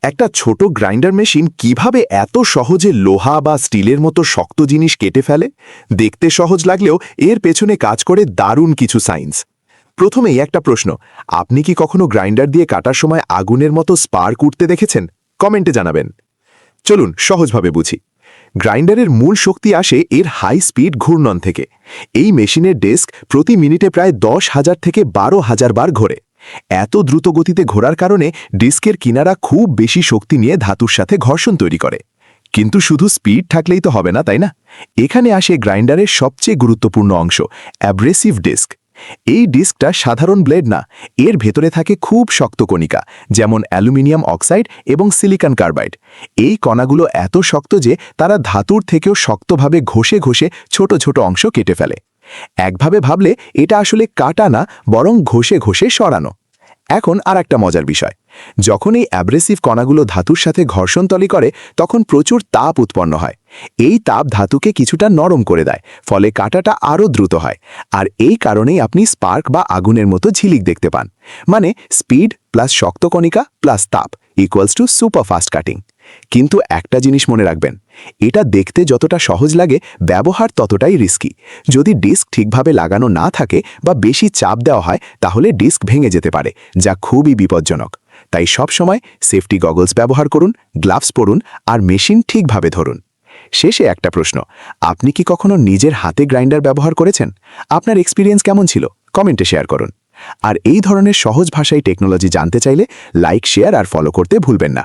একটা ছোট grinder machine কিভাবে এত সহজে লোহা বা স্টিলের মতো শক্ত জিনিস কেটে ফেলে? দেখতে সহজ লাগলেও এর পেছনে কাজ করে দারুণ কিছু সায়েন্স। প্রথমেই একটা প্রশ্ন, আপনি কি কখনো গ্রাইন্ডার দিয়ে কাটার সময় আগুনের মতো স্পার্ক উঠতে দেখেছেন? কমেন্টে জানাবেন। চলুন সহজভাবে বুঝি। গ্রাইন্ডারের মূল শক্তি আসে এর হাই স্পিড ঘূর্ণন থেকে। এই মেশিনের ডেস্ক প্রতি মিনিটে প্রায় 10,000 থেকে 12,000 বার ঘোরে। এত দ্রুত গতিতে ঘোরার কারণে ডিস্কের কিনারা খুব বেশি শক্তি নিয়ে ধাতুর সাথে ঘর্ষণ তৈরি করে। কিন্তু শুধু স্পিড থাকলেই তো হবে না, তাই না? এখানে আসে গ্রাইন্ডারের সবচেয়ে গুরুত্বপূর্ণ অংশ, অ্যাব্রেসিভ ডিস্ক। এই ডিস্কটা সাধারণ ব্লেড না, এর ভেতরে থাকে খুব শক্ত কণিকা, যেমন অ্যালুমিনিয়াম অক্সাইড এবং সিলিকন কার্বাইড। এই কণাগুলো এত শক্ত যে তারা ধাতুর থেকেও শক্তভাবে ঘষে ঘষে ছোট ছোট অংশ কেটে ফেলে। একভাবে ভাবলে এটা আসলে কাটা না, বরং ঘষে ঘষে সরানো। এখন আর একটা মজার বিষয়, যখন এই অ্যাব্রেসিভ কণাগুলো ধাতুর সাথে ঘর্ষণ তৈরি করে তখন প্রচুর তাপ উৎপন্ন হয়। এই তাপ ধাতুকে কিছুটা নরম করে দেয়, ফলে কাটাটা আরও দ্রুত হয়। আর এই কারণেই আপনি স্পার্ক বা আগুনের মতো ঝিলিক দেখতে পান। মানে স্পিড প্লাস শক্ত কণিকা প্লাস তাপ equals to super fast cutting. কিন্তু একটা জিনিস মনে রাখবেন, এটা দেখতে যতটা সহজ লাগে ব্যবহার ততটাই রিস্কি। যদি ডিস্ক ঠিকভাবে লাগানো না থাকে বা বেশি চাপ দেওয়া হয় তাহলে ডিস্ক ভেঙে যেতে পারে, যা খুবই বিপজ্জনক। তাই সবসময় সেফটি গগলস ব্যবহার করুন, গ্লাভস পরুন আর মেশিন ঠিকভাবে ধরুন। শেষে একটা প্রশ্ন, আপনি কি কখনো নিজের হাতে গ্রাইন্ডার ব্যবহার করেছেন? আপনার এক্সপিরিয়েন্স কেমন ছিল? কমেন্টে শেয়ার করুন। আর এই ধরনের সহজ ভাষায় টেকনোলজি জানতে চাইলে লাইক, শেয়ার আর ফলো করতে ভুলবেন না।